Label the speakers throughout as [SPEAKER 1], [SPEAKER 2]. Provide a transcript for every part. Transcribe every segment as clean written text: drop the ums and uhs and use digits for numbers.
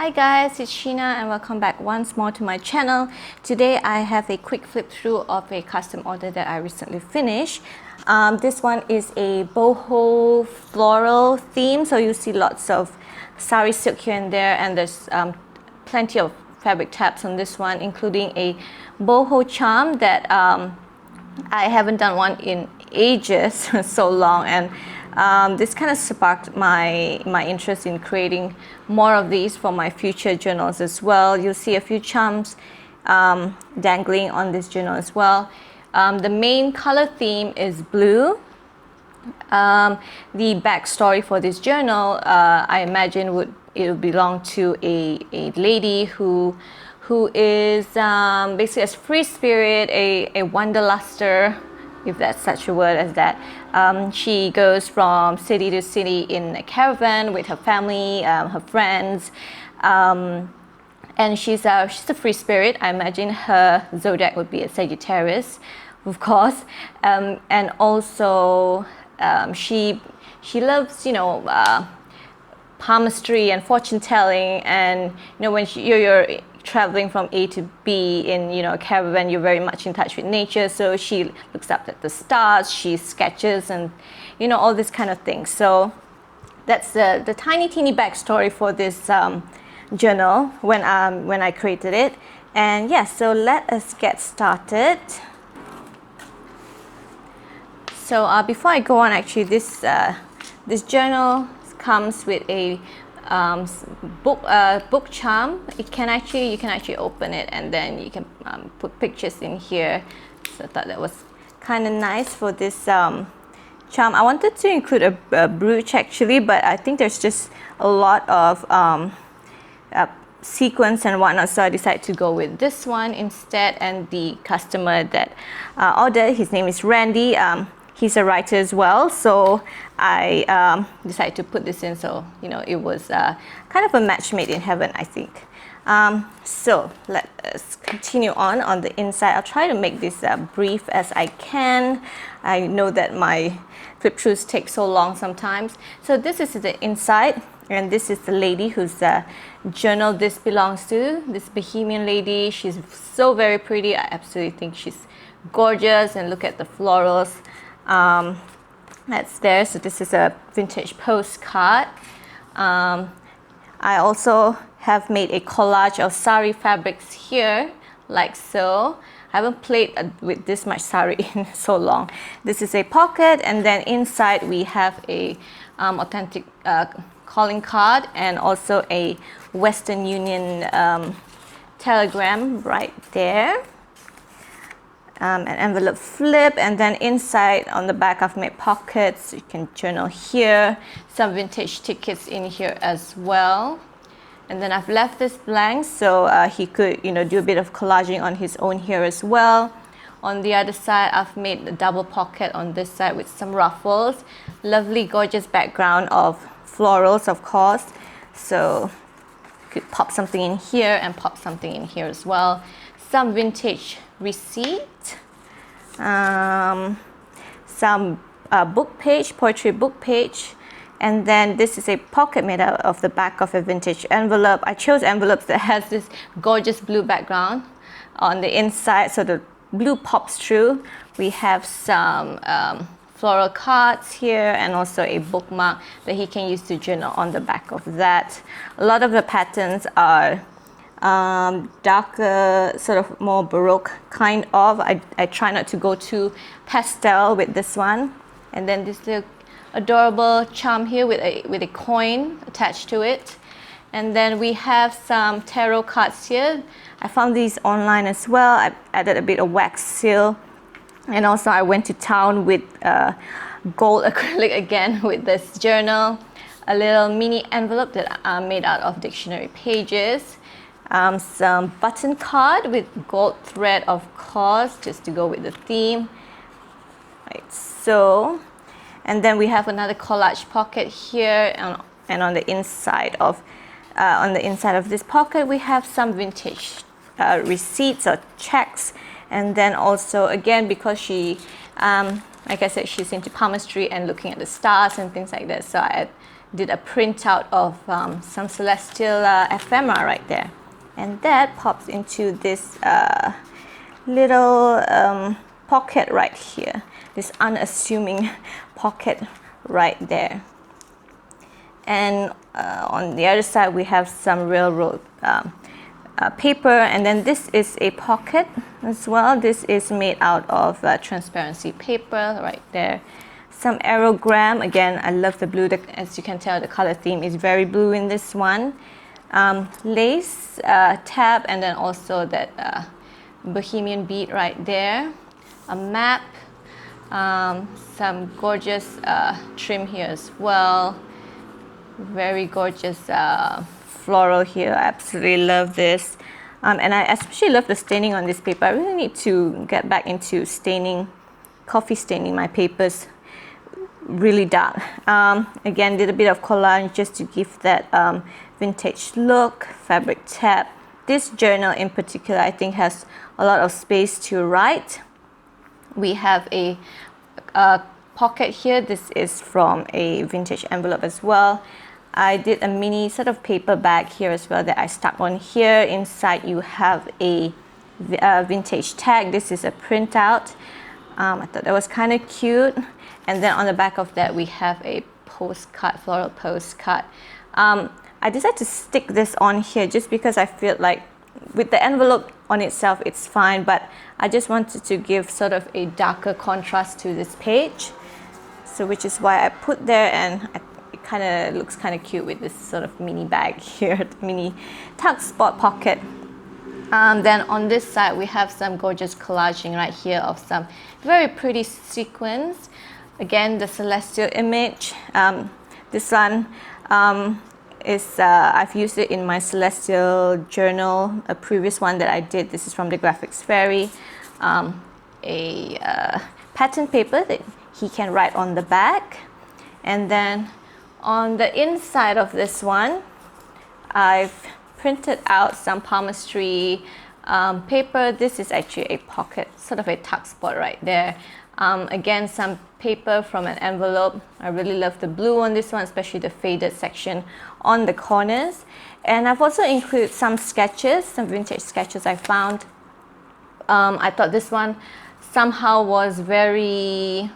[SPEAKER 1] Hi guys, it's Sheena and welcome back once more to my channel. Today I have a quick flip through of a custom order that I recently finished. This one is a boho floral theme, so you see lots of sari silk here and there, and there's plenty of fabric tabs on this one, including a boho charm that I haven't done one in ages, so long, and this kind of sparked my interest in creating more of these for my future journals as well. You'll see a few charms dangling on this journal as well. The main color theme is blue. The backstory for this journal, I imagine it would belong to a lady who is basically a free spirit, a wanderluster, if that's such a word as that. She goes from city to city in a caravan with her family, her friends, and she's a free spirit. I imagine her zodiac would be a Sagittarius, of course, and also she loves, you know, palmistry and fortune telling, and you know, when you're traveling from A to B in, you know, a caravan, you're very much in touch with nature, so she looks up at the stars, she sketches, and you know, all this kind of thing. So that's the tiny teeny backstory for this journal when I created it. And yeah, so let us get started. So before I go on, actually this journal comes with a book charm. You can actually open it, and then you can put pictures in here. So I thought that was kind of nice for this charm. I wanted to include a brooch actually, but I think there's just a lot of sequins and whatnot, so I decided to go with this one instead. And the customer that ordered, his name is Randy. He's a writer as well, so I decided to put this in, so you know, it was kind of a match made in heaven, I think. So let us continue on the inside. I'll try to make this brief as I can. I know that my flip throughs take so long sometimes. So this is the inside, and this is the lady whose journal this belongs to, this Bohemian lady. She's so very pretty. I absolutely think she's gorgeous, and look at the florals. That's there. So this is a vintage postcard. I also have made a collage of sari fabrics here, like so. I haven't played with this much sari in so long. This is a pocket, and then inside we have a authentic calling card, and also a Western Union telegram right there. An envelope flip, and then inside on the back I've made pockets. You can journal here, some vintage tickets in here as well, and then I've left this blank so he could, you know, do a bit of collaging on his own here as well. On the other side I've made a double pocket on this side with some ruffles. Lovely gorgeous background of florals, of course, so you could pop something in here and pop something in here as well. Some vintage receipt, some book page, poetry book page, and then this is a pocket made out of the back of a vintage envelope. I chose envelopes that has this gorgeous blue background on the inside, so the blue pops through. We have some floral cards here, and also a bookmark that he can use to journal on the back of that. A lot of the patterns are darker, sort of more Baroque kind of. I try not to go too pastel with this one. And then this little adorable charm here with a coin attached to it. And then we have some tarot cards here. I found these online as well. I added a bit of wax seal, and also I went to town with gold acrylic again with this journal. A little mini envelope that I made out of dictionary pages. Some button card with gold thread, of course, just to go with the theme, like so. And then we have another collage pocket here, and on the inside of this pocket we have some vintage receipts or checks. And then also, again, because she like I said, she's into palmistry and looking at the stars and things like that, so I did a printout of some celestial ephemera right there. And that pops into this little pocket right here, this unassuming pocket right there. And on the other side we have some railroad paper, and then this is a pocket as well. This is made out of transparency paper right there. Some aerogram, again I love the blue, as you can tell the color theme is very blue in this one. Lace tab, and then also that Bohemian bead right there. A map, some gorgeous trim here as well. Very gorgeous floral here. I absolutely love this. And I especially love the staining on this paper. I really need to get back into staining, coffee staining my papers really dark. Again, did a bit of collage just to give that vintage look. Fabric tab. This journal in particular I think has a lot of space to write. We have a pocket here. This is from a vintage envelope as well. I did a mini sort of paper bag here as well that I stuck on here. Inside you have a vintage tag. This is a printout. I thought that was kind of cute. And then on the back of that we have a postcard, floral postcard. I decided to stick this on here just because I feel like with the envelope on itself it's fine, but I just wanted to give sort of a darker contrast to this page. So which is why I put there, and it kind of looks kind of cute with this sort of mini bag here, mini tuck spot pocket. Then on this side we have some gorgeous collaging right here of some very pretty sequins. Again, the celestial image. This one is I've used it in my celestial journal, a previous one that I did. This is from the Graphics Fairy. A pattern paper that he can write on the back. And then on the inside of this one, I've printed out some palmistry paper. This is actually a pocket, sort of a tuck spot right there. Again, some paper from an envelope. I really love the blue on this one, especially the faded section on the corners. And I've also included some sketches, some vintage sketches I found. I thought this one somehow was very,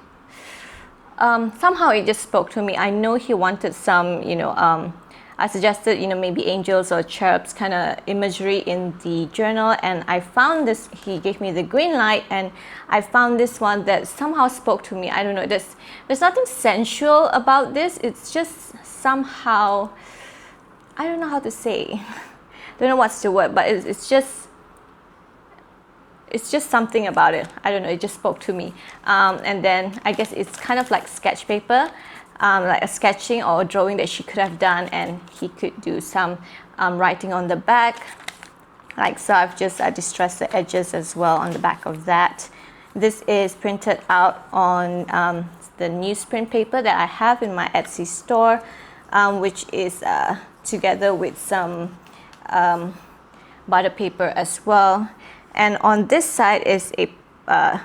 [SPEAKER 1] somehow it just spoke to me. I know he wanted some, you know, I suggested, you know, maybe angels or cherubs kind of imagery in the journal, and I found this. He gave me the green light, and I found this one that somehow spoke to me. I don't know, there's nothing sensual about this. It's just somehow, I don't know how to say, don't know what's the word, but it's just something about it. I don't know, it just spoke to me. And then I guess it's kind of like sketch paper. Like a sketching or a drawing that she could have done, and he could do some writing on the back. Like so, I've just distressed the edges as well on the back of that. This is printed out on the newsprint paper that I have in my Etsy store, which is together with some butter paper as well. And on this side is a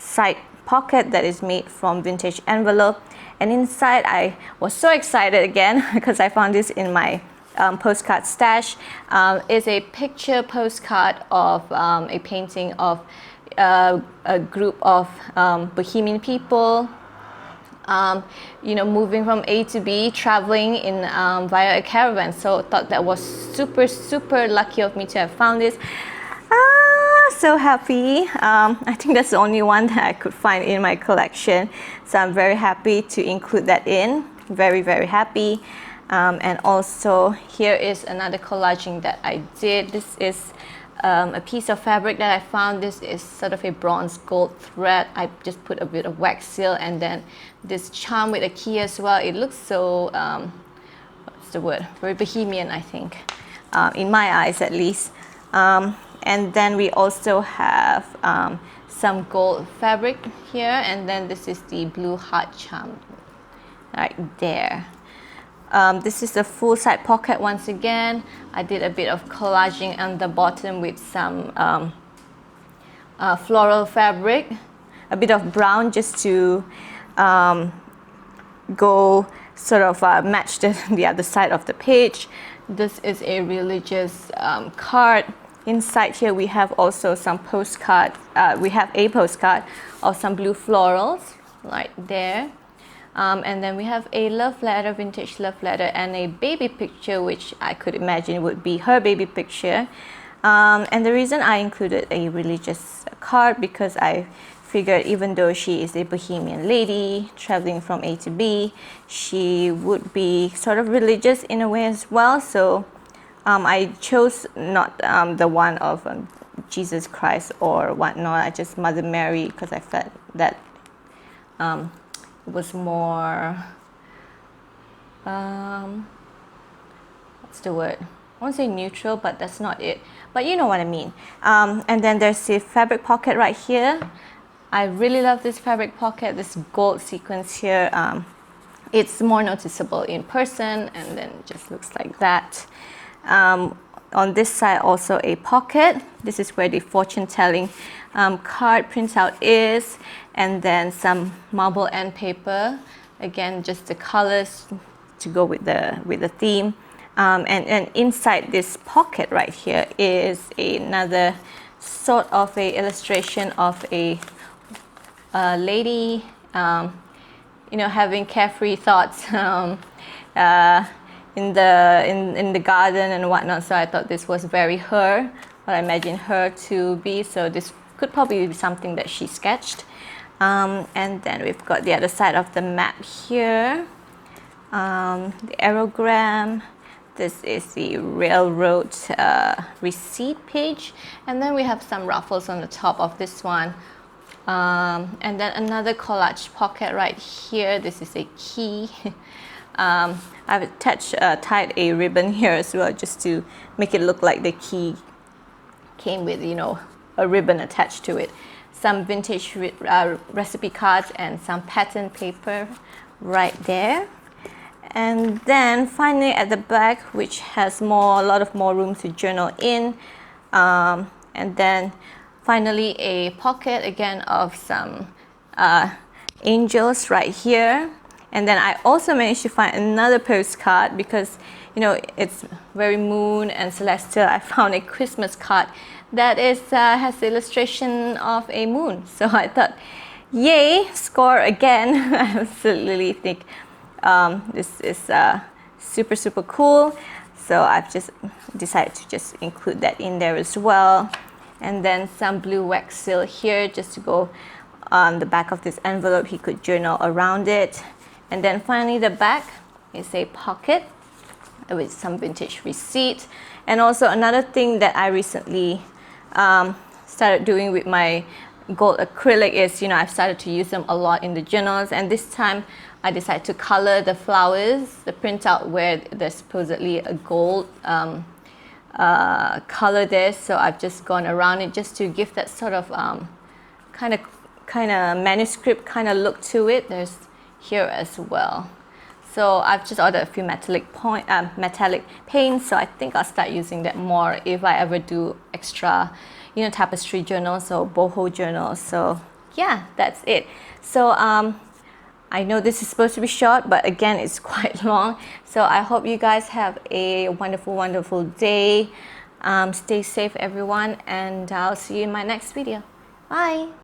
[SPEAKER 1] side pocket that is made from vintage envelope. And inside, I was so excited again because I found this in my postcard stash. Is a picture postcard of a painting of a group of Bohemian people, you know, moving from A to B, traveling in via a caravan. So I thought that was super lucky of me to have found this. So happy. I think that's the only one that I could find in my collection, so I'm very happy to include that in. Very happy. And also here is another collaging that I did. This is a piece of fabric that I found. This is sort of a bronze gold thread. I just put a bit of wax seal and then this charm with a key as well. It looks so what's the word, very bohemian, I think, in my eyes at least. And then we also have some gold fabric here, and then this is the blue heart charm right there. This is the full side pocket once again. I did a bit of collaging on the bottom with some floral fabric, a bit of brown just to go sort of match the other side of the page. This is a religious card. Inside here we have also some postcard. We have a postcard of some blue florals right there. And then we have a love letter, vintage love letter, and a baby picture, which I could imagine would be her baby picture. And the reason I included a religious card, because I figured even though she is a bohemian lady traveling from A to B, she would be sort of religious in a way as well. So I chose not the one of Jesus Christ or whatnot. I just Mother Mary, because I felt that it was more, what's the word? I won't say neutral, but that's not it. But you know what I mean. And then there's a fabric pocket right here. I really love this fabric pocket, this gold sequence here. It's more noticeable in person, and then it just looks like that. On this side also a pocket. This is where the fortune telling card printout is, and then some marble end paper. Again, just the colors to go with the theme. And inside this pocket right here is another sort of a illustration of a lady, you know, having carefree thoughts in the garden and whatnot. So I thought this was very her, what I imagine her to be. So this could probably be something that she sketched. And then we've got the other side of the map here, the aerogram. This is the railroad receipt page, and then we have some ruffles on the top of this one. And then another collage pocket right here. This is a key. I've tied a ribbon here as well, just to make it look like the key came with, you know, a ribbon attached to it. Some vintage recipe cards and some pattern paper right there. And then finally at the back, which has a lot more room to journal in. And then finally a pocket again of some angels right here. And then I also managed to find another postcard, because, you know, it's very moon and celestial. I found a Christmas card that has the illustration of a moon. So I thought, yay, score again. I absolutely think this is super, super cool. So I've just decided to just include that in there as well. And then some blue wax seal here, just to go on the back of this envelope. He could journal around it. And then finally the back is a pocket with some vintage receipt. And also another thing that I recently started doing with my gold acrylic is, you know, I've started to use them a lot in the journals, and this time I decided to color the flowers, the printout where there's supposedly a gold color there. So I've just gone around it just to give that sort of kind of manuscript kind of look to it. There's here as well. So I've just ordered a few metallic paints, so I think I'll start using that more if I ever do extra, you know, tapestry journals or boho journals. So yeah, that's it. So I know this is supposed to be short, but again, it's quite long. So I hope you guys have a wonderful, wonderful day. Stay safe, everyone, and I'll see you in my next video. Bye.